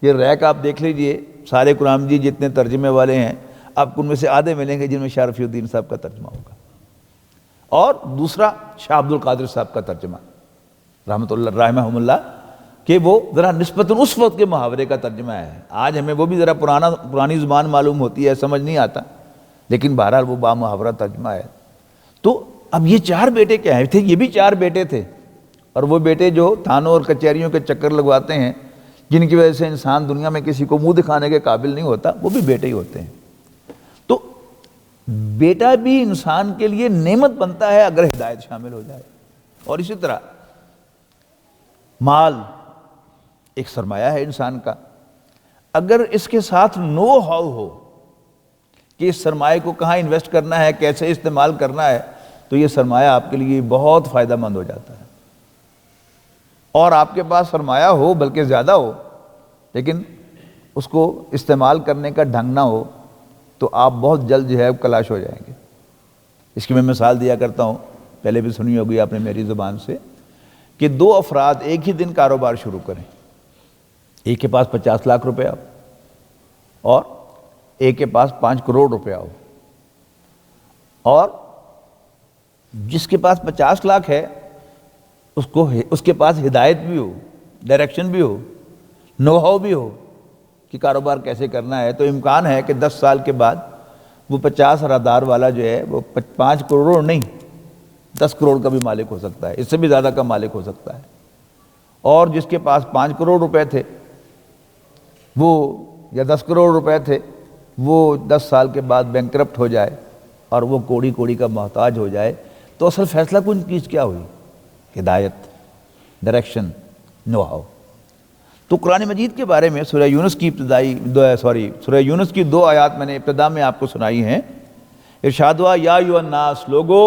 یہ ریک آپ دیکھ لیجئے، سارے قرآن مجید جتنے ترجمے والے ہیں آپ کو ان میں سے آدھے ملیں گے جن میں شاہ رفیع الدین صاحب کا ترجمہ ہوگا، اور دوسرا شاہ عبد القادر صاحب کا ترجمہ رحمۃ اللہ رحمہم اللہ، کہ وہ ذرا نسبتاً اس وقت کے محاورے کا ترجمہ ہے۔ آج ہمیں وہ بھی ذرا پرانی زبان معلوم ہوتی ہے، سمجھ نہیں آتا، لیکن بہرحال وہ با محاورہ ترجمہ ہے۔ تو اب یہ 4 بیٹے کیا ہیں تھے؟ یہ بھی 4 بیٹے تھے، اور وہ بیٹے جو تھانوں اور کچہریوں کے چکر لگواتے ہیں، جن کی وجہ سے انسان دنیا میں کسی کو منہ دکھانے کے قابل نہیں ہوتا، وہ بھی بیٹے ہی ہوتے ہیں۔ تو بیٹا بھی انسان کے لیے نعمت بنتا ہے اگر ہدایت شامل ہو جائے، اور اسی طرح مال ایک سرمایہ ہے انسان کا، اگر اس کے ساتھ نو ہاؤ ہو کہ اس سرمایہ کو کہاں انویسٹ کرنا ہے، کیسے استعمال کرنا ہے، تو یہ سرمایہ آپ کے لیے بہت فائدہ مند ہو جاتا ہے۔ اور آپ کے پاس سرمایہ ہو، بلکہ زیادہ ہو، لیکن اس کو استعمال کرنے کا ڈھنگ نہ ہو تو آپ بہت جلد جو ہے کلاش ہو جائیں گے۔ اس کی میں مثال دیا کرتا ہوں، پہلے بھی سنی ہوگی آپ نے میری زبان سے، کہ 2 افراد ایک ہی دن کاروبار شروع کریں، ایک کے پاس 50 لاکھ روپیہ ہو اور ایک کے پاس 5 کروڑ روپیہ ہو، اور جس کے پاس 50 لاکھ ہے اس کے پاس ہدایت بھی ہو، ڈائریکشن بھی ہو، نو ہاؤ بھی ہو کہ کاروبار کیسے کرنا ہے، تو امکان ہے کہ 10 سال کے بعد وہ 50 رادار والا جو ہے وہ 5 کروڑ نہیں 10 کروڑ کا بھی مالک ہو سکتا ہے، اس سے بھی زیادہ کا مالک ہو سکتا ہے۔ اور جس کے پاس 5 کروڑ روپے تھے وہ، یا 10 کروڑ روپے تھے وہ 10 سال کے بعد بینکرپٹ ہو جائے اور وہ کوڑی کوڑی کا محتاج ہو جائے، تو اصل فیصلہ کن چیز کیا ہوئی؟ ہدایت، ڈائریکشن، نو ہاؤ۔ تو قرآن مجید کے بارے میں سورہ یونس کی سورہ یونس کی 2 آیات میں نے ابتدا میں آپ کو سنائی ہیں۔ ارشاد ہوا یا ایھا الناس، لوگو،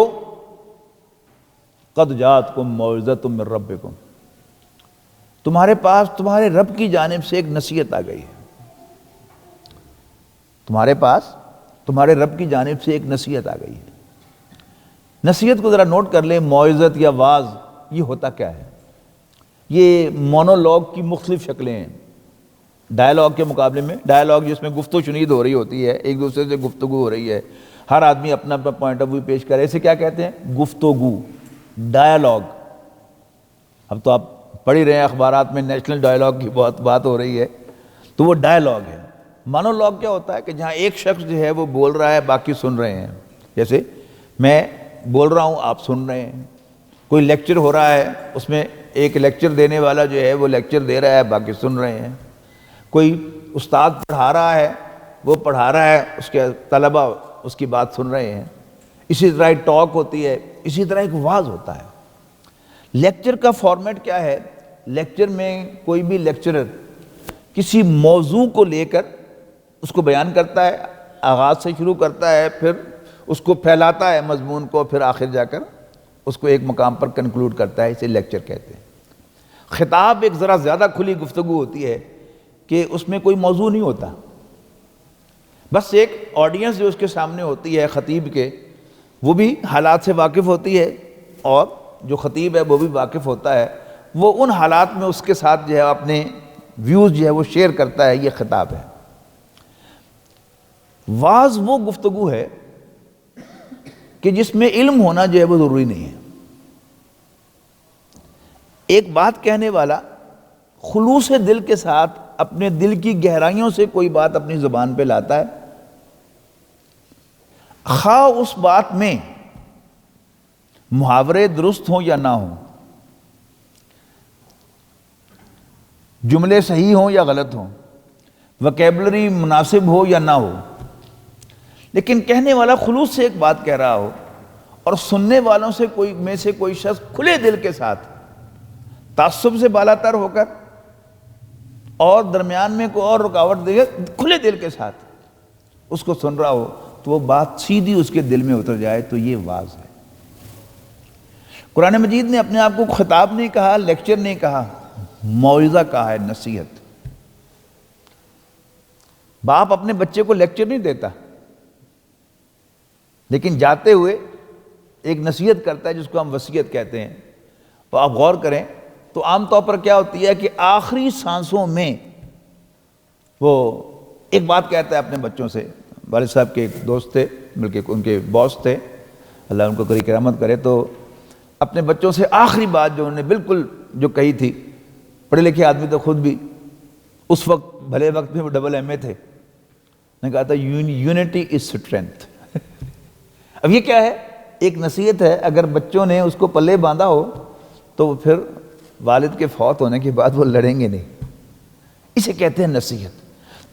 قد جاءتکم موعظۃ من ربکم، تمہارے پاس تمہارے رب کی جانب سے ایک نصیحت آ گئی ہے۔ تمہارے پاس تمہارے رب کی جانب سے ایک نصیحت آ گئی ہے۔ نصیحت کو ذرا نوٹ کر لیں، موعظت یا واعظ یہ ہوتا کیا ہے؟ یہ مونولوگ کی مختلف شکلیں ہیں۔ ڈائلاگ کے مقابلے میں، ڈائلاگ جس میں گفت و شنید ہو رہی ہوتی ہے، ایک دوسرے سے گفتگو ہو رہی ہے، ہر آدمی اپنا اپنا پوائنٹ آف ویو پیش کرے، اسے کیا کہتے ہیں؟ گفتگو، ڈائلاگ۔ اب تو آپ پڑھ ہی رہے ہیں اخبارات میں نیشنل ڈائلاگ کی بہت بات ہو رہی ہے، تو وہ ڈائلاگ ہے۔ مونولوگ کیا ہوتا ہے کہ جہاں ایک شخص جو ہے وہ بول رہا ہے، باقی سن رہے ہیں۔ جیسے میں بول رہا ہوں، آپ سن رہے ہیں۔ کوئی لیکچر ہو رہا ہے، اس میں ایک لیکچر دینے والا جو ہے وہ لیکچر دے رہا ہے، باقی سن رہے ہیں۔ کوئی استاد پڑھا رہا ہے، وہ پڑھا رہا ہے، اس کے طلبہ اس کی بات سن رہے ہیں۔ اسی طرح ایک ٹاک ہوتی ہے، اسی طرح ایک واعظ ہوتا ہے۔ لیکچر کا فارمیٹ کیا ہے؟ لیکچر میں کوئی بھی لیکچرر کسی موضوع کو لے کر اس کو بیان کرتا ہے، آغاز سے شروع کرتا ہے، پھر اس کو پھیلاتا ہے مضمون کو، پھر آخر جا کر اس کو ایک مقام پر کنکلوڈ کرتا ہے، اسے لیکچر کہتے ہیں۔ خطاب ایک ذرا زیادہ کھلی گفتگو ہوتی ہے کہ اس میں کوئی موضوع نہیں ہوتا، بس ایک آڈینس جو اس کے سامنے ہوتی ہے خطیب کے، وہ بھی حالات سے واقف ہوتی ہے، اور جو خطیب ہے وہ بھی واقف ہوتا ہے، وہ ان حالات میں اس کے ساتھ جو ہے اپنے ویوز جو ہے وہ شیئر کرتا ہے۔ یہ خطاب ہے۔ واعظ وہ گفتگو ہے کہ جس میں علم ہونا جو ہے وہ ضروری نہیں ہے۔ ایک بات کہنے والا خلوص دل کے ساتھ اپنے دل کی گہرائیوں سے کوئی بات اپنی زبان پہ لاتا ہے، خواہ اس بات میں محاورے درست ہوں یا نہ ہوں، جملے صحیح ہوں یا غلط ہوں، وکیبلری مناسب ہو یا نہ ہو، لیکن کہنے والا خلوص سے ایک بات کہہ رہا ہو، اور سننے والوں سے کوئی شخص کھلے دل کے ساتھ، تعصب سے بالا تر ہو کر اور درمیان میں کوئی اور رکاوٹ دے کر کھلے دل کے ساتھ اس کو سن رہا ہو، تو وہ بات سیدھی اس کے دل میں اتر جائے، تو یہ واعظ ہے۔ قرآن مجید نے اپنے آپ کو خطاب نہیں کہا، لیکچر نہیں کہا، موعظہ کہا ہے، نصیحت۔ باپ اپنے بچے کو لیکچر نہیں دیتا، لیکن جاتے ہوئے ایک نصیحت کرتا ہے جس کو ہم وصیت کہتے ہیں۔ تو آپ غور کریں تو عام طور پر کیا ہوتی ہے کہ آخری سانسوں میں وہ ایک بات کہتا ہے اپنے بچوں سے۔ والد صاحب کے ایک دوست تھے، بلکہ ان کے باس تھے، اللہ ان کو قدر کرامت کرے، تو اپنے بچوں سے آخری بات جو انہوں نے بالکل جو کہی تھی، پڑھے لکھے آدمی تو خود بھی اس وقت بھلے وقت میں وہ ڈبل ایم اے تھے، نے کہا تھا یونٹی از اسٹرینتھ۔ اب یہ کیا ہے؟ ایک نصیحت ہے۔ اگر بچوں نے اس کو پلے باندھا ہو تو پھر والد کے فوت ہونے کے بعد وہ لڑیں گے نہیں۔ اسے کہتے ہیں نصیحت۔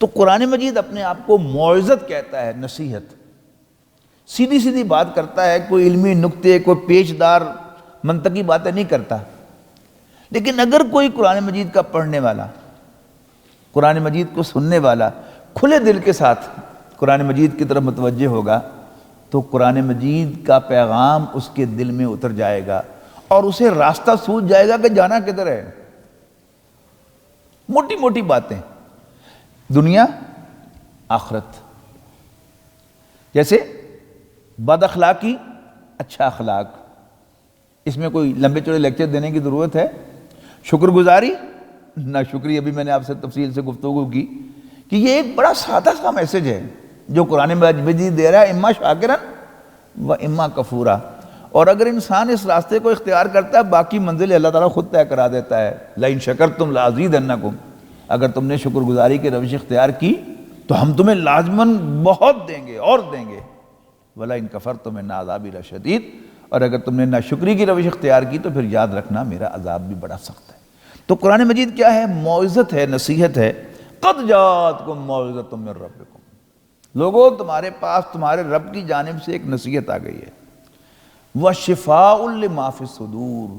تو قرآن مجید اپنے آپ کو موعظت کہتا ہے، نصیحت۔ سیدھی سیدھی بات کرتا ہے، کوئی علمی نکتے، کوئی پیچدار منطقی باتیں نہیں کرتا۔ لیکن اگر کوئی قرآن مجید کا پڑھنے والا، قرآن مجید کو سننے والا کھلے دل کے ساتھ قرآن مجید کی طرف متوجہ ہوگا، تو قرآن مجید کا پیغام اس کے دل میں اتر جائے گا، اور اسے راستہ سوجھ جائے گا کہ جانا کدھر ہے۔ موٹی موٹی باتیں، دنیا آخرت، جیسے بد اخلاقی، اچھا اخلاق، اس میں کوئی لمبے چوڑے لیکچر دینے کی ضرورت ہے؟ شکر گزاری، نہ شکری، ابھی میں نے آپ سے تفصیل سے گفتگو کی کہ یہ ایک بڑا سادہ سا میسج ہے جو قرآن مجید دے رہا ہے، اما شاکرن و اما کفورا۔ اور اگر انسان اس راستے کو اختیار کرتا ہے، باقی منزل اللہ تعالیٰ خود طے کرا دیتا ہے۔ لئن شکرتم لازیدنکم، اگر تم نے شکر گزاری کی روش اختیار کی تو ہم تمہیں لازماً بہت دیں گے اور دیں گے۔ وَلَئِن كَفَرْتُمْ إِنَّ عَذَابِي لَشَدِيدٌ، اور اگر تم نے ناشکری کی روش اختیار کی تو پھر یاد رکھنا میرا عذاب بھی بڑا سخت ہے۔ تو قرآن مجید کیا ہے؟ موعظت ہے، نصیحت ہے۔ قَدْ جَاءَتْكُم مَّوْعِظَةٌ مِّن رَّبِّكُم، لوگوں تمہارے پاس تمہارے رب کی جانب سے ایک نصیحت آ گئی ہے، وَشِفَاءٌ لِمَا فِی الصُّدُورِ،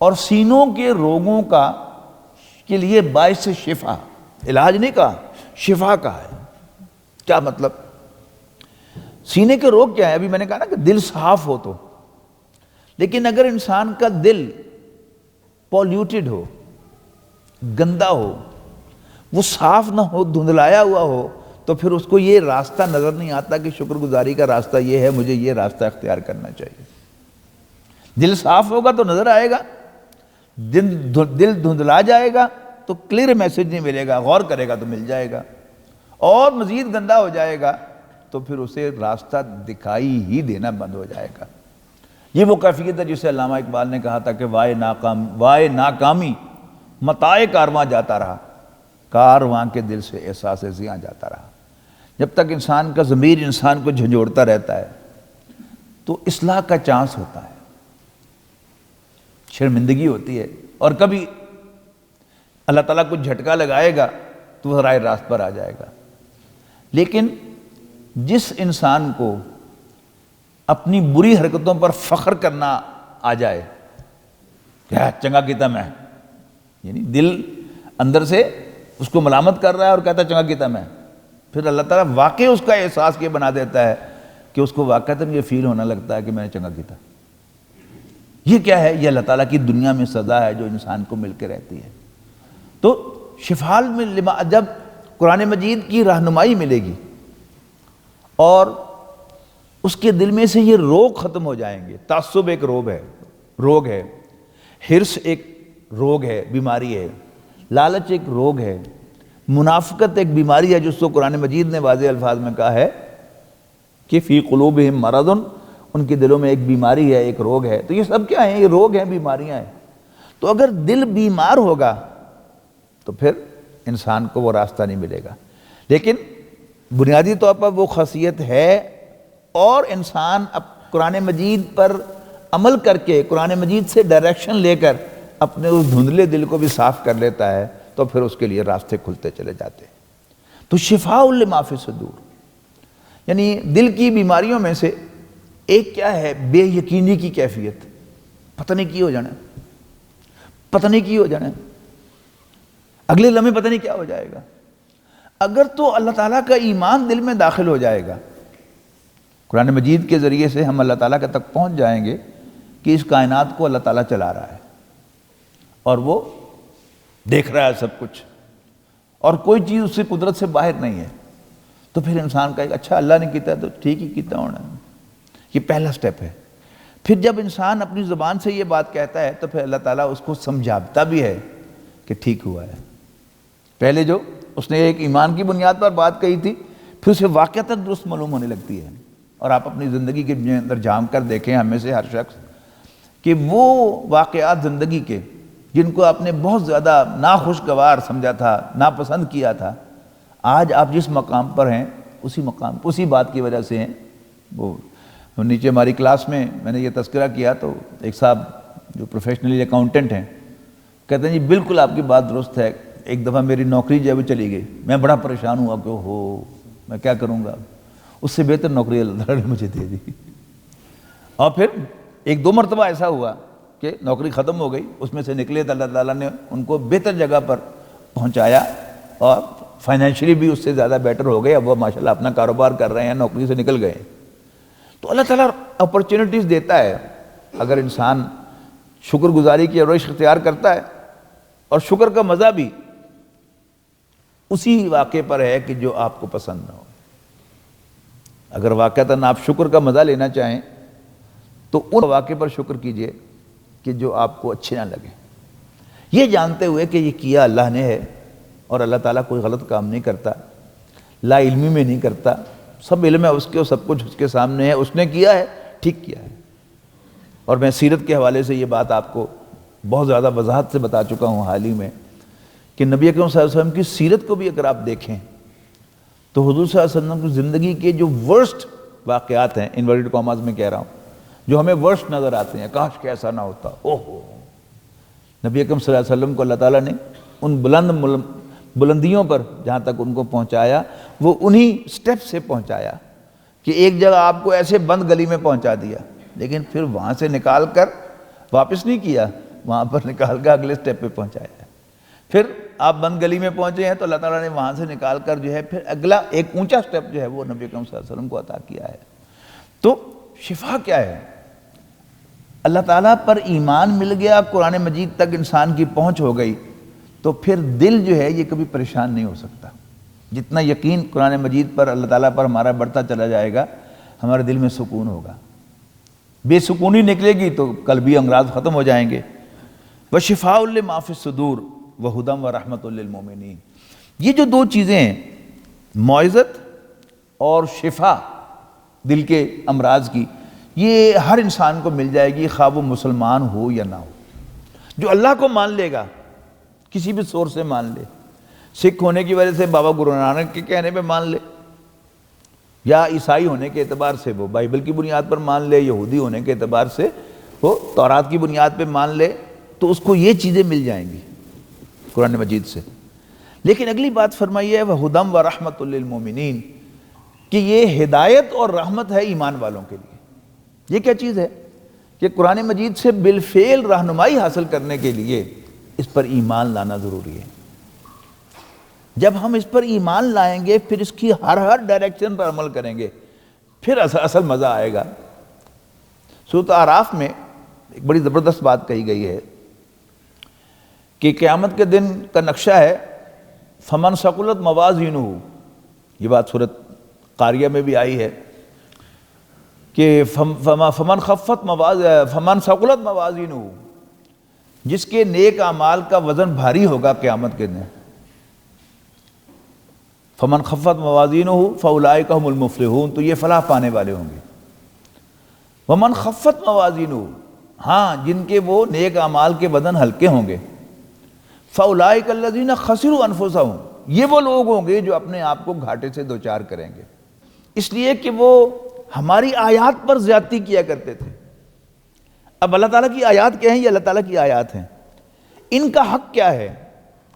اور سینوں کے روگوں کے لیے باعث شفا، علاج نہیں کہا، شفا کہا ہے۔ کیا مطلب؟ سینے کے روگ کیا ہے؟ ابھی میں نے کہا نا کہ دل صاف ہو تو، لیکن اگر انسان کا دل پولیوٹڈ ہو، گندا ہو، وہ صاف نہ ہو، دھندلایا ہوا ہو، تو پھر اس کو یہ راستہ نظر نہیں آتا کہ شکر گزاری کا راستہ یہ ہے، مجھے یہ راستہ اختیار کرنا چاہیے۔ دل صاف ہوگا تو نظر آئے گا، دل دھندلا جائے گا تو کلیئر میسج نہیں ملے گا، غور کرے گا تو مل جائے گا، اور مزید گندا ہو جائے گا تو پھر اسے راستہ دکھائی ہی دینا بند ہو جائے گا۔ یہ وہ کیفیت ہے جسے علامہ اقبال نے کہا تھا کہ وائے ناکامی متاع کارواں جاتا رہا، کارواں کے دل سے احساس زیاں جاتا رہا۔ جب تک انسان کا ضمیر انسان کو جھنجھوڑتا رہتا ہے تو اصلاح کا چانس ہوتا ہے، شرمندگی ہوتی ہے، اور کبھی اللہ تعالیٰ کو جھٹکا لگائے گا تو وہ راہ راست پر آ جائے گا۔ لیکن جس انسان کو اپنی بری حرکتوں پر فخر کرنا آ جائے، کیا چنگا کیتا میں، یعنی دل اندر سے اس کو ملامت کر رہا ہے اور کہتا ہے چنگا کیتا میں، پھر اللہ تعالیٰ واقعی اس کا احساس یہ بنا دیتا ہے کہ اس کو واقعتاً یہ فیل ہونے لگتا ہے کہ میں نے چنگا کیتا۔ یہ کیا ہے؟ یہ اللہ تعالیٰ کی دنیا میں سزا ہے جو انسان کو مل کے رہتی ہے۔ تو شفال میں جب قرآن مجید کی رہنمائی ملے گی اور اس کے دل میں سے یہ روگ ختم ہو جائیں گے۔ تعصب ایک روگ ہے، حرص ایک روگ ہے، بیماری ہے، لالچ ایک روگ ہے، منافقت ایک بیماری ہے جس کو قرآن مجید نے واضح الفاظ میں کہا ہے کہ فی قلوبہم مرض، ان کے دلوں میں ایک بیماری ہے، ایک روگ ہے۔ تو یہ سب کیا ہیں؟ یہ روگ ہیں، بیماریاں ہیں۔ تو اگر دل بیمار ہوگا تو پھر انسان کو وہ راستہ نہیں ملے گا۔ لیکن بنیادی طور پر وہ خاصیت ہے، اور انسان اب قرآن مجید پر عمل کر کے، قرآن مجید سے ڈائریکشن لے کر اپنے اس دھندلے دل کو بھی صاف کر لیتا ہے تو پھر اس کے لیے راستے کھلتے چلے جاتے ہیں۔ تو شفاء لما فی الصدور، یعنی دل کی بیماریوں میں سے ایک کیا ہے؟ بے یقینی کی کیفیت، پتہ نہیں کی ہو جانا، پتہ نہیں کی ہو جانا، اگلے لمحے پتہ نہیں کیا ہو جائے گا۔ اگر تو اللہ تعالیٰ کا ایمان دل میں داخل ہو جائے گا، قرآن مجید کے ذریعے سے ہم اللہ تعالیٰ کے تک پہنچ جائیں گے کہ اس کائنات کو اللہ تعالیٰ چلا رہا ہے اور وہ دیکھ رہا ہے سب کچھ، اور کوئی چیز اس سے قدرت سے باہر نہیں ہے، تو پھر انسان کہے گا اچھا اللہ نے کیتا ہے تو ٹھیک ہی کیتا ہونا۔ یہ پہلا سٹیپ ہے۔ پھر جب انسان اپنی زبان سے یہ بات کہتا ہے تو پھر اللہ تعالیٰ اس کو سمجھاتا بھی ہے کہ ٹھیک ہوا ہے۔ پہلے جو اس نے ایک ایمان کی بنیاد پر بات کہی تھی، پھر اسے واقعتاً درست معلوم ہونے لگتی ہے۔ اور آپ اپنی زندگی کے اندر جھانک کر دیکھیں، ہم میں سے ہر شخص، کہ وہ واقعات زندگی کے جن کو آپ نے بہت زیادہ ناخوشگوار سمجھا تھا، ناپسند کیا تھا، آج آپ جس مقام پر ہیں اسی بات کی وجہ سے ہیں۔ وہ نیچے ہماری کلاس میں نے یہ تذکرہ کیا تو ایک صاحب جو پروفیشنلی اکاؤنٹنٹ ہیں کہتے ہیں جی بالکل آپ کی بات درست ہے، ایک دفعہ میری نوکری جو ہے وہ چلی گئی، میں بڑا پریشان ہوا کہ میں کیا کروں گا، اس سے بہتر نوکری اللہ تعالیٰ نے مجھے دے دی۔ اور پھر ایک دو مرتبہ ایسا ہوا کہ نوکری ختم ہو گئی، اس میں سے نکلے تو اللہ تعالیٰ نے ان کو بہتر جگہ پر پہنچایا اور فائنینشلی بھی اس سے زیادہ بیٹر ہو گئے، اب وہ ماشاءاللہ اپنا کاروبار کر رہے ہیں، نوکری سے نکل گئے۔ تو اللہ تعالیٰ اپرچونٹیز دیتا ہے اگر انسان شکر گزاری کی روش اختیار کرتا ہے، اور شکر کا مزہ بھی اسی واقعے پر ہے کہ جو آپ کو پسند نہ ہو۔ اگر واقعتاً آپ شکر کا مزہ لینا چاہیں تو ان واقعے پر شکر کیجئے کہ جو آپ کو اچھے نہ لگیں، یہ جانتے ہوئے کہ یہ کیا اللہ نے ہے، اور اللہ تعالیٰ کوئی غلط کام نہیں کرتا، لا علمی میں نہیں کرتا، سب علم ہے اس کے، اور سب کچھ اس کے سامنے ہے، اس نے کیا ہے ٹھیک کیا ہے۔ اور میں سیرت کے حوالے سے یہ بات آپ کو بہت زیادہ وضاحت سے بتا چکا ہوں حال ہی میں کہ نبی اکرم صلی اللہ علیہ وسلم کی سیرت کو بھی اگر آپ دیکھیں تو حضور صلی اللہ علیہ وسلم کی زندگی کے جو ورسٹ واقعات ہیں، انورٹڈ کاماز میں کہہ رہا ہوں، جو ہمیں ورسٹ نظر آتے ہیں، کاش کہ ایسا نہ ہوتا، اوہو، نبی اکرم صلی اللہ علیہ وسلم کو اللہ تعالیٰ نے ان بلند بلندیوں پر جہاں تک ان کو پہنچایا وہ انہی سٹیپ سے پہنچایا کہ ایک جگہ آپ کو ایسے بند گلی میں پہنچا دیا، لیکن پھر وہاں سے نکال کر واپس نہیں کیا، وہاں پر نکال کر اگلے سٹیپ پہ پہنچایا۔ پھر آپ بند گلی میں پہنچے ہیں تو اللہ تعالیٰ نے وہاں سے نکال کر جو ہے پھر اگلا ایک اونچا سٹیپ جو ہے وہ نبی اکرم صلی اللہ علیہ وسلم کو عطا کیا ہے۔ تو شفا کیا ہے؟ اللہ تعالیٰ پر ایمان مل گیا، قرآن مجید تک انسان کی پہنچ ہو گئی تو پھر دل جو ہے یہ کبھی پریشان نہیں ہو سکتا۔ جتنا یقین قرآن مجید پر اللہ تعالیٰ پر ہمارا بڑھتا چلا جائے گا، ہمارے دل میں سکون ہوگا۔ بے سکونی نکلے گی تو قلبی امراض ختم ہو جائیں گے۔ وَشِفَاءٌ لِّمَا فِي الصُّدُورِ وَهُدًى وَرَحْمَةٌ لِّلْمُؤْمِنِينَ، یہ جو دو چیزیں ہیں، معزت اور شفا دل کے امراض کی، یہ ہر انسان کو مل جائے گی، خواہ وہ مسلمان ہو یا نہ ہو۔ جو اللہ کو مان لے گا، کسی بھی سورس سے مان لے، سکھ ہونے کی وجہ سے بابا گرو نانک کے کہنے پہ مان لے، یا عیسائی ہونے کے اعتبار سے وہ بائبل کی بنیاد پر مان لے، یہودی ہونے کے اعتبار سے وہ تورات کی بنیاد پہ مان لے، تو اس کو یہ چیزیں مل جائیں گی قرآن مجید سے۔ لیکن اگلی بات فرمائی ہے وَهُدًى وَرَحْمَةٌ لِّلْمُؤْمِنِينَ، کہ یہ ہدایت اور رحمت ہے ایمان والوں کے لیے۔ یہ کیا چیز ہے؟ کہ قرآن مجید سے بالفعل رہنمائی حاصل کرنے کے لیے اس پر ایمان لانا ضروری ہے۔ جب ہم اس پر ایمان لائیں گے، پھر اس کی ہر ڈائریکشن پر عمل کریں گے، پھر اصل مزہ آئے گا۔ سورۃ اعراف میں ایک بڑی زبردست بات کہی گئی ہے کہ قیامت کے دن کا نقشہ ہے فمن ثقلت موازینہ، یہ بات سورۃ قاریہ میں بھی آئی ہے کہ فمن ثقلت موازینہ، جس کے نیک اعمال کا وزن بھاری ہوگا قیامت کے دن، فمن خفت موازینہ فاولئک هم المفلحون، تو یہ فلاح پانے والے ہوں گے۔ ومن خفت موازینہ، ہاں جن کے وہ نیک اعمال کے وزن ہلکے ہوں گے، فاولئک الذین خسروا انفسهم، یہ وہ لوگ ہوں گے جو اپنے آپ کو گھاٹے سے دوچار کریں گے، اس لیے کہ وہ ہماری آیات پر زیادتی کیا کرتے تھے۔ اب اللہ تعالیٰ کی آیات کیا ہیں؟ یہ اللہ تعالیٰ کی آیات ہیں، ان کا حق کیا ہے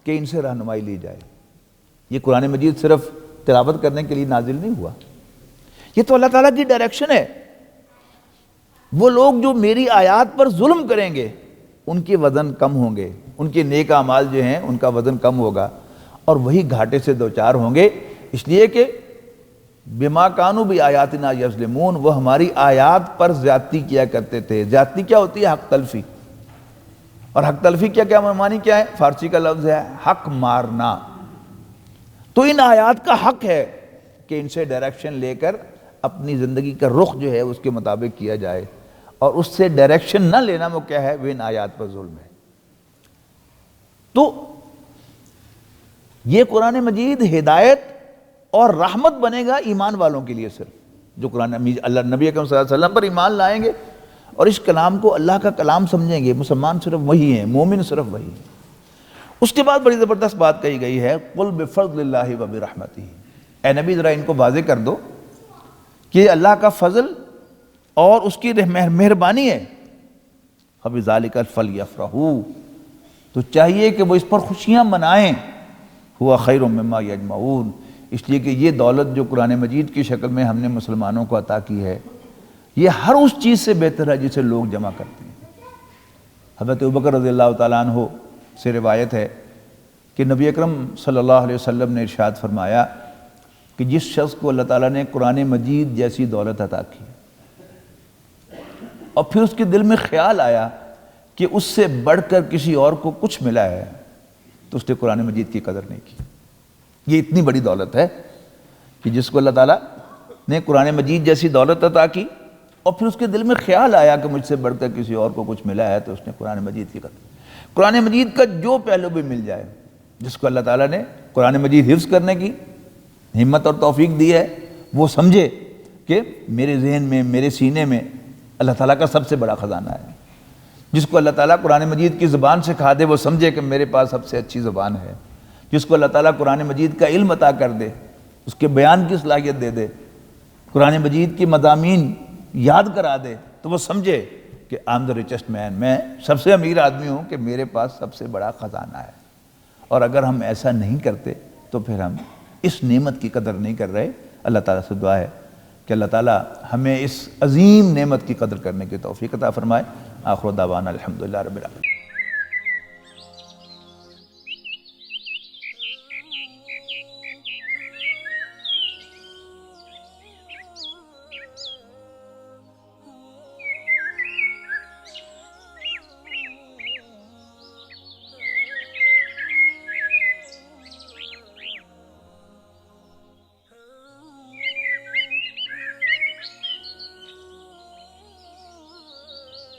کہ ان سے رہنمائی لی جائے۔ یہ قرآن مجید صرف تلاوت کرنے کے لیے نازل نہیں ہوا، یہ تو اللہ تعالیٰ کی ڈائریکشن ہے۔ وہ لوگ جو میری آیات پر ظلم کریں گے ان کے وزن کم ہوں گے، ان کے نیک اعمال جو ہیں ان کا وزن کم ہوگا، اور وہی گھاٹے سے دوچار ہوں گے، اس لیے کہ بما کانوا بآیاتنا یظلمون، وہ ہماری آیات پر زیادتی کیا کرتے تھے۔ زیادتی کیا ہوتی ہے؟ حق تلفی۔ اور حق تلفی کیا معنی کیا ہے؟ فارسی کا لفظ ہے حق مارنا۔ تو ان آیات کا حق ہے کہ ان سے ڈائریکشن لے کر اپنی زندگی کا رخ جو ہے اس کے مطابق کیا جائے، اور اس سے ڈائریکشن نہ لینا وہ کیا ہے؟ وہ ان آیات پر ظلم ہے۔ تو یہ قرآن مجید ہدایت اور رحمت بنے گا ایمان والوں کے لیے، صرف جو قرآن اللہ نبی اکرم صلی اللہ علیہ وسلم پر ایمان لائیں گے اور اس کلام کو اللہ کا کلام سمجھیں گے۔ مسلمان صرف وہی ہیں، مومن صرف وہی ہیں۔ اس کے بعد بڑی زبردست بات کہی گئی ہے قُلْ بِفَضْلِ اللَّهِ وَبِرَحْمَتِهِ، اے نبی ذرا ان کو واضح کر دو کہ اللہ کا فضل اور اس کی مہربانی ہے، فَبِذَلِكَ فَلْيَفْرَحُوا، تو چاہیے کہ وہ اس پر خوشیاں منائیں، هُوَ خَيْرٌ مِّمَّا يَجْمَعُونَ، اس لیے کہ یہ دولت جو قرآن مجید کی شکل میں ہم نے مسلمانوں کو عطا کی ہے، یہ ہر اس چیز سے بہتر ہے جسے لوگ جمع کرتے ہیں۔ حضرت ابوبکر رضی اللہ تعالیٰ عنہ سے روایت ہے کہ نبی اکرم صلی اللہ علیہ وسلم نے ارشاد فرمایا کہ جس شخص کو اللہ تعالیٰ نے قرآن مجید جیسی دولت عطا کی اور پھر اس کے دل میں خیال آیا کہ اس سے بڑھ کر کسی اور کو کچھ ملا ہے، تو اس نے قرآن مجید کی قدر نہیں کی۔ یہ اتنی بڑی دولت ہے کہ جس کو اللہ تعالیٰ نے قرآن مجید جیسی دولت عطا کی اور پھر اس کے دل میں خیال آیا کہ مجھ سے بڑھ کر کسی اور کو کچھ ملا ہے، تو اس نے قرآن مجید کی قدر۔ قرآن مجید کا جو پہلو بھی مل جائے، جس کو اللہ تعالیٰ نے قرآن مجید حفظ کرنے کی ہمت اور توفیق دی ہے، وہ سمجھے کہ میرے ذہن میں، میرے سینے میں اللہ تعالیٰ کا سب سے بڑا خزانہ ہے۔ جس کو اللہ تعالیٰ قرآن مجید کی زبان سکھا دے، وہ سمجھے کہ میرے پاس سب سے اچھی زبان ہے۔ جس کو اللہ تعالیٰ قرآن مجید کا علم عطا کر دے، اس کے بیان کی صلاحیت دے دے، قرآن مجید کی مضامین یاد کرا دے، تو وہ سمجھے کہ I am the richest man, میں سب سے امیر آدمی ہوں کہ میرے پاس سب سے بڑا خزانہ ہے۔ اور اگر ہم ایسا نہیں کرتے تو پھر ہم اس نعمت کی قدر نہیں کر رہے۔ اللہ تعالیٰ سے دعا ہے کہ اللہ تعالیٰ ہمیں اس عظیم نعمت کی قدر کرنے کی توفیق عطا فرمائے۔ آخر دعوانا الحمدللہ رب العالمین۔